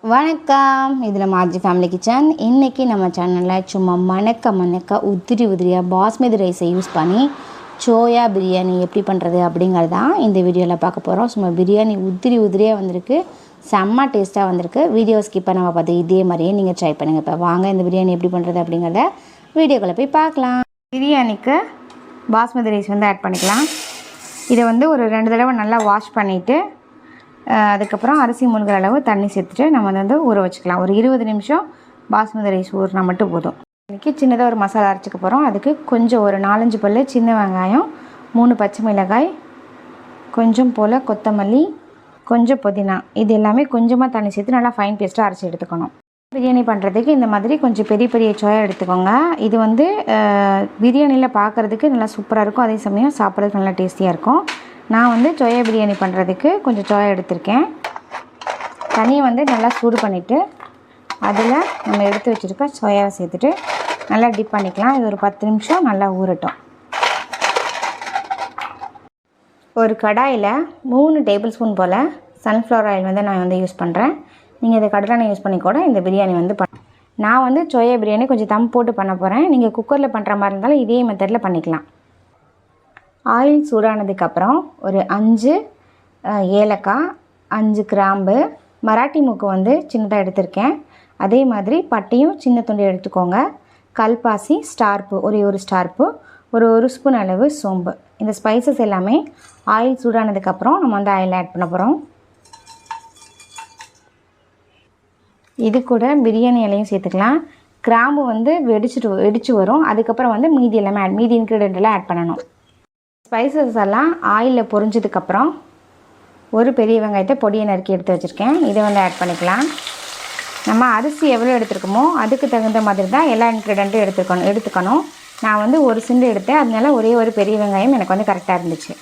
வணக்கம், இது நம்ம ஆர்ஜி ஃபேமிலி கிச்சன். இன்றைக்கி நம்ம சேனலில் சும்மா மணக்க உதிரியாக பாஸ்மதி ரைஸை யூஸ் பண்ணி சோயா பிரியாணி எப்படி பண்ணுறது அப்படிங்கிறது தான் இந்த வீடியோவில் பார்க்க போகிறோம். சும்மா பிரியாணி உதிரியாக வந்திருக்கு, செம்ம டேஸ்ட்டாக வந்திருக்கு. வீடியோ ஸ்கிப் பண்ணாமல் பார்த்து இதே மாதிரியே நீங்கள் ட்ரை பண்ணுங்கள். இப்போ வாங்க இந்த பிரியாணி எப்படி பண்ணுறது அப்படிங்கிறத வீடியோக்குள்ளே போய் பார்க்கலாம். பிரியாணிக்கு பாஸ்மதி ரைஸ் ஆட் பண்ணிக்கலாம். இதை ஒரு 2 தடவை நல்லா வாஷ் பண்ணிவிட்டு அதுக்கப்புறம் அரிசி முழுகிற அளவு தண்ணி சேர்த்துட்டு நம்ம ஊற வச்சுக்கலாம். ஒரு 20 நிமிஷம் பாஸ்மதி ரைஸ் ஊறினா மட்டும் போதும். இன்றைக்கி சின்னதாக ஒரு மசாலா அரைச்சிக்க போகிறோம். அதுக்கு கொஞ்சம் ஒரு 4-5 பல் சின்ன வெங்காயம், 3 பச்சை மிளகாய், கொஞ்சம் போல் கொத்தமல்லி, கொஞ்சம் புதினா, இது எல்லாமே கொஞ்சமாக தண்ணி சேர்த்து நல்லா ஃபைன் பேஸ்ட்டாக அரைச்சி எடுத்துக்கணும். பிரியாணி பண்ணுறதுக்கு இந்த மாதிரி கொஞ்சம் பெரிய சோயா எடுத்துக்கோங்க. இது பிரியாணியில் பார்க்குறதுக்கு நல்லா சூப்பராக இருக்கும், அதே சமயம் சாப்பிட்றதுக்கு நல்லா டேஸ்டியாக இருக்கும். நான் சோயா பிரியாணி பண்ணுறதுக்கு கொஞ்சம் சோயா எடுத்திருக்கேன். தண்ணியை நல்லா சூடு பண்ணிவிட்டு அதில் நம்ம எடுத்து வச்சுருக்க சோயாவை சேர்த்துட்டு நல்லா டிப் பண்ணிக்கலாம். இது ஒரு 10 நிமிஷம் நல்லா ஊறட்டும். ஒரு கடாயில் 3 டேபிள் ஸ்பூன் போல் சன்ஃப்ளவர் ஆயில் நான் யூஸ் பண்ணுறேன். நீங்கள் இதை கடலெண்ணெய் யூஸ் பண்ணி கூட இந்த பிரியாணி நான் சோயா பிரியாணி கொஞ்சம் தம் போட்டு பண்ண போகிறேன். நீங்கள் குக்கரில் பண்ணுற மாதிரி இருந்தாலும் இதே மெத்தடில் பண்ணிக்கலாம். ஆயில் சூடானதுக்கப்புறம் ஒரு 5 ஏலக்காய், 5 கிராம்பு, மராட்டி மூக்கு சின்னதாக எடுத்திருக்கேன். அதே மாதிரி பட்டையும் சின்ன துண்டு எடுத்துக்கோங்க. கல்பாசி, ஸ்டார்ப்பு, ஒரு ஸ்டார்ப்பு, ஒரு ஸ்பூன் அளவு சோம்பு. இந்த ஸ்பைசஸ் எல்லாமே ஆயில் சூடானதுக்கப்புறம் நம்ம ஆயில் ஆட் பண்ண போகிறோம். இது கூட பிரியாணி இலையும் சேர்த்துக்கலாம். கிராம்பு வெடிச்சு வரும். அதுக்கப்புறம் மீதி இன்க்ரீடியன்ட் எல்லாம் ஆட் பண்ணணும். ஸ்பைசஸ் எல்லாம் ஆயிலில் பொரிஞ்சதுக்கப்புறம் ஒரு பெரிய வெங்காயத்தை பொடியை நறுக்கி எடுத்து வச்சுருக்கேன். இதை ஆட் பண்ணிக்கலாம். நம்ம அரிசி எவ்வளோ எடுத்துருக்கோமோ அதுக்கு தகுந்த மாதிரி தான் எல்லா இன்க்ரீடியண்ட்டும் எடுத்துக்கணும். நான் ஒரு சிண்டு எடுத்தேன், அதனால ஒரு பெரிய வெங்காயம் எனக்கு கரெக்டாக இருந்துச்சு.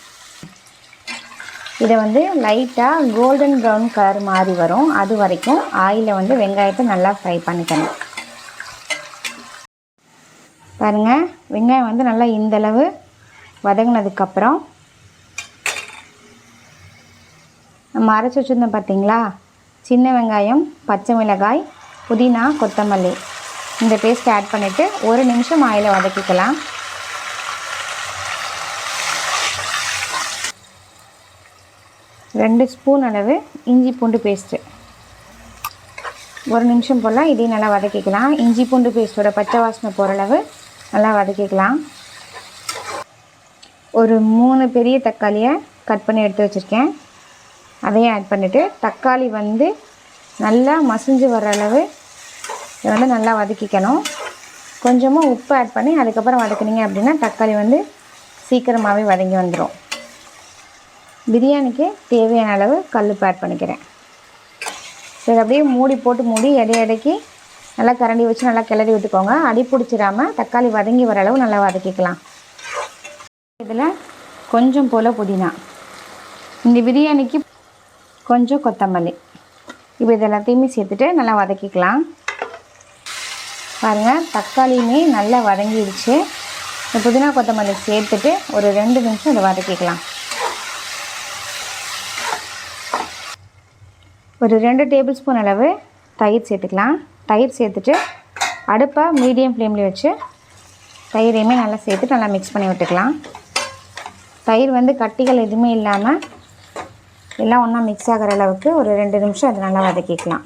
இதை லைட்டாக கோல்டன் ப்ரௌன் கலர் மாதிரி வரும், அது வரைக்கும் ஆயிலில் வெங்காயத்தை நல்லா ஃப்ரை பண்ணிக்கணும். பாருங்கள், வெங்காயம் நல்லா இந்தளவு வதங்கினதுக்கப்புறம் நம்ம அரைச்சி வச்சுருந்தோம் பார்த்தீங்களா, சின்ன வெங்காயம், பச்சை மிளகாய், புதினா, கொத்தமல்லி, இந்த பேஸ்ட் ஆட் பண்ணிவிட்டு 1 நிமிஷம் ஆயிலை வதக்கிக்கலாம். ரெண்டு ஸ்பூன் அளவு இஞ்சி பூண்டு பேஸ்ட்டு 1 நிமிஷம் போல் இதையும் நல்லா வதக்கிக்கலாம். இஞ்சி பூண்டு பேஸ்ட்டோட பச்சை வாசனை போகிற அளவு நல்லா வதக்கிக்கலாம். ஒரு 3 பெரிய தக்காளியை கட் பண்ணி எடுத்து வச்சுருக்கேன். அதையும் ஆட் பண்ணிவிட்டு தக்காளி நல்லா மசிஞ்சு வர்ற அளவு இதை நல்லா வதக்கிக்கணும். கொஞ்சமாக உப்பு ஆட் பண்ணி அதுக்கப்புறம் வதக்குனீங்க அப்படின்னா தக்காளி சீக்கிரமாகவே வதங்கி வந்துடும். பிரியாணிக்கு தேவையான அளவு கல்லுப்பு ஆட் பண்ணிக்கிறேன். சரி, அப்படியே மூடி இடைக்கு நல்லா கரண்டி வச்சு நல்லா கிளறி விட்டுக்கோங்க. அடி பிடிச்சிடாமல் தக்காளி வதங்கி வர அளவு நல்லா வதக்கிக்கலாம். இதில் கொஞ்சம் போல் புதினா, இந்த பிரியாணிக்கு கொஞ்சம் கொத்தமல்லி, இப்போ இது எல்லாத்தையுமே சேர்த்துட்டு நல்லா வதக்கிக்கலாம். பாருங்கள், தக்காளியுமே நல்லா வதங்கிடுச்சு. இந்த புதினா கொத்தமல்லி சேர்த்துட்டு ஒரு 2 நிமிஷம் இதை வதக்கிக்கலாம். ஒரு 2 டேபிள் ஸ்பூன் அளவு தயிர் சேர்த்துக்கலாம். தயிர் சேர்த்துட்டு அடுப்பை மீடியம் ஃப்ளேமில் வச்சு தயிரையுமே நல்லா சேர்த்துட்டு நல்லா மிக்ஸ் பண்ணி விட்டுக்கலாம். தயிர் கட்டிகள் எதுவுமே இல்லாமல் எல்லாம் ஒன்றா மிக்ஸ் ஆகிற அளவுக்கு ஒரு 2 நிமிஷம் அதை நல்லா வதக்கிக்கலாம்.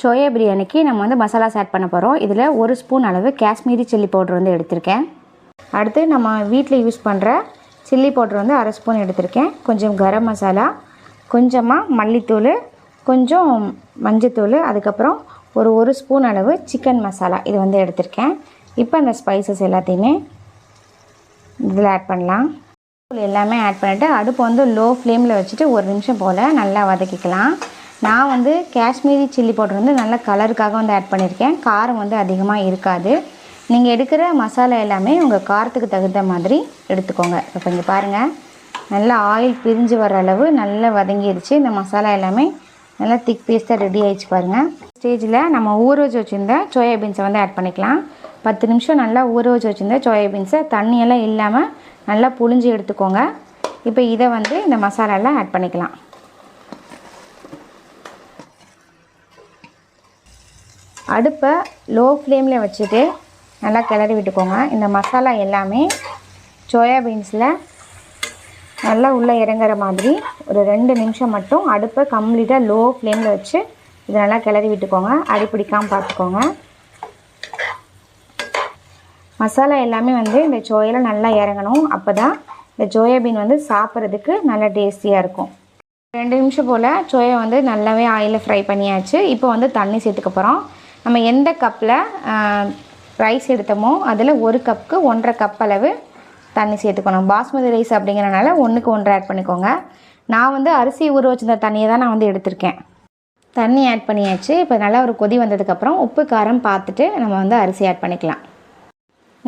சோயா பிரியாணிக்கு நம்ம மசாலாஸ் ஆட் பண்ண போகிறோம். இதில் 1 ஸ்பூன் அளவு காஷ்மீரி சில்லி பவுடர் எடுத்திருக்கேன். அடுத்து நம்ம வீட்டில் யூஸ் பண்ணுற சில்லி பவுடர் 1/2 ஸ்பூன் எடுத்திருக்கேன். கொஞ்சம் கரம் மசாலா, கொஞ்சமாக மல்லித்தூள், கொஞ்சம் மஞ்சத்தூள், அதுக்கப்புறம் ஒரு ஸ்பூன் அளவு சிக்கன் மசாலா இது எடுத்திருக்கேன். இப்போ அந்த ஸ்பைசஸ் எல்லாத்தையுமே இதில் ஆட் பண்ணலாம். எல்லாமே ஆட் பண்ணிவிட்டு அடுப்பு லோ ஃப்ளேமில் வச்சுட்டு 1 நிமிஷம் போல் நல்லா வதக்கிக்கலாம். நான் காஷ்மீரி சில்லி பவுடர் நல்ல கலருக்காக ஆட் பண்ணியிருக்கேன். காரம் அதிகமாக இருக்காது. நீங்கள் எடுக்கிற மசாலா எல்லாமே உங்கள் காரத்துக்கு தகுந்த மாதிரி எடுத்துக்கோங்க. இப்போ இங்கே பாருங்கள், நல்லா ஆயில் பிரிஞ்சு வர அளவு நல்லா வதங்கிடுச்சு. இந்த மசாலா எல்லாமே நல்லா திக் பேஸ்ட்டாக ரெடி ஆகிடுச்சு. பாருங்கள், ஸ்டேஜில் நம்ம ஊற வச்சு வச்சுருந்த சோயா பீன்ஸை ஆட் பண்ணிக்கலாம். 10 நிமிஷம் நல்லா ஊற வச்சு வச்சுருந்த சோயா பீன்ஸை தண்ணியெல்லாம் இல்லாமல் நல்லா புழிஞ்சு எடுத்துக்கோங்க. இப்போ இதை இந்த மசாலாலாம் ஆட் பண்ணிக்கலாம். அடுப்பை லோ ஃப்ளேமில் வச்சுட்டு நல்லா கிளறி விட்டுக்கோங்க. இந்த மசாலா எல்லாமே சோயா பீன்ஸில் நல்லா உள்ளே இறங்குற மாதிரி ஒரு 2 நிமிஷம் மட்டும் அடுப்பை கம்ப்ளீட்டாக லோ ஃப்ளேமில் வச்சு இதை நல்லா கிளறி விட்டுக்கோங்க. அடிப்பிடிக்காமல் பார்த்துக்கோங்க. மசாலா எல்லாமே இந்த சோயாவில் நல்லா இறங்கணும். அப்போ தான் இந்த சோயாபீன் சாப்பிட்றதுக்கு நல்லா டேஸ்டியாக இருக்கும். 2 நிமிஷம் போல் சோயா நல்லாவே ஆயிலில் ஃப்ரை பண்ணியாச்சு. இப்போ தண்ணி சேர்த்துக்க போகிறோம். நம்ம எந்த கப்பில் ரைஸ் எடுத்தோமோ அதில் 1 கப்புக்கு 1.5 கப் அளவு தண்ணி சேர்த்துக்கணும். பாஸ்மதி ரைஸ் அப்படிங்கிறனால 1க்கு 1 ஆட் பண்ணிக்கோங்க. நான் அரிசி ஊற வச்சிருந்த தண்ணியை தான் நான் எடுத்திருக்கேன். தண்ணி ஆட் பண்ணியாச்சு. இப்போ நல்லா ஒரு கொதி வந்ததுக்கப்புறம் உப்பு காரம் பார்த்துட்டு நம்ம அரிசி ஆட் பண்ணிக்கலாம்.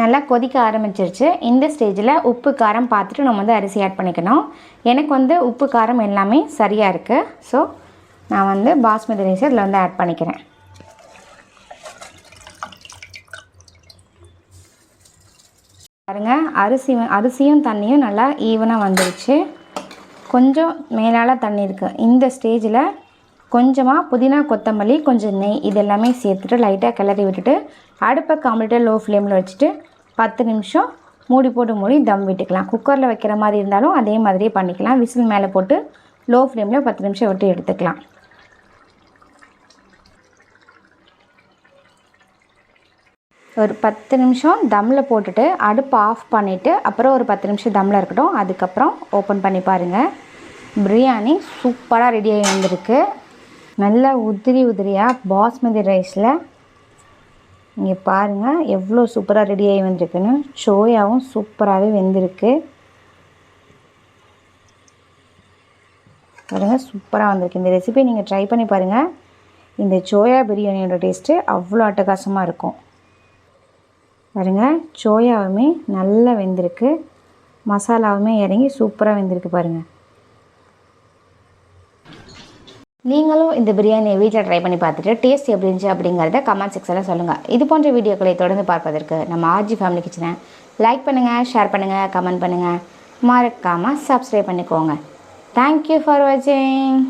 நல்லா கொதிக்க ஆரம்பிச்சிருச்சு. இந்த ஸ்டேஜில் உப்பு காரம் பார்த்துட்டு நம்ம அரிசி ஆட் பண்ணிக்கணும். எனக்கு உப்பு காரம் எல்லாமே சரியாக இருக்குது. ஸோ நான் பாஸ்மதி ரைஸ் இதில் ஆட் பண்ணிக்கிறேன். பாருங்கள், அரிசியும் தண்ணியும் நல்லா ஈவனாக வந்துருச்சு. கொஞ்சம் மேலால் தண்ணி இருக்குது. இந்த ஸ்டேஜில் கொஞ்சமாக புதினா, கொத்தமல்லி, கொஞ்சம் நெய் இதெல்லாமே சேர்த்துட்டு லைட்டாக கிளறி விட்டுட்டு அடுப்பை கம்ப்ளீட்டாக லோ ஃப்ளேமில் வச்சுட்டு 10 நிமிஷம் மூடி தம் விட்டுக்கலாம். குக்கரில் வைக்கிற மாதிரி இருந்தாலும் அதே மாதிரியே பண்ணிக்கலாம். விசில் மேலே போட்டு லோ ஃப்ளேமில் 10 நிமிஷம் விட்டு எடுத்துக்கலாம். ஒரு 10 நிமிஷம் தம்மில் போட்டுட்டு அடுப்பை ஆஃப் பண்ணிவிட்டு அப்புறம் ஒரு 10 நிமிஷம் தம்மில் இருக்கட்டும். அதுக்கப்புறம் ஓப்பன் பண்ணி பாருங்கள். பிரியாணி சூப்பராக ரெடியாகி வந்திருக்கு. நல்லா உதிரியாக பாஸ்மதி ரைஸில் இங்கே பாருங்கள் எவ்வளோ சூப்பராக ரெடியாகி வந்திருக்குன்னு. சோயாவும் சூப்பராகவே வெந்திருக்கு. பாருங்கள், சூப்பராக வந்திருக்கு. இந்த ரெசிபி நீங்கள் ட்ரை பண்ணி பாருங்கள். இந்த சோயா பிரியாணியோட டேஸ்ட்டு அவ்வளோ அட்டகாசமாக இருக்கும். பாருங்கள், சோயாவுமே நல்லா வெந்திருக்கு. மசாலாவுமே இறங்கி சூப்பராக வெந்திருக்கு பாருங்கள். நீங்களும் இந்த பிரியாணியை வீட்டில் ட்ரை பண்ணி பார்த்துட்டு டேஸ்ட் எப்படி இருந்துச்சு அப்படிங்கிறத கமெண்ட் செக்ஷனில் சொல்லுங்கள். இது போன்ற வீடியோக்களை தொடர்ந்து பார்ப்பதற்கு நம்ம ஆர்ஜி ஃபேமிலி கிச்சனை லைக் பண்ணுங்கள், ஷேர் பண்ணுங்கள், கமெண்ட் பண்ணுங்கள், மறக்காமல் சப்ஸ்கிரைப் பண்ணிக்கோங்க. தேங்க்யூ ஃபார் வாட்சிங்.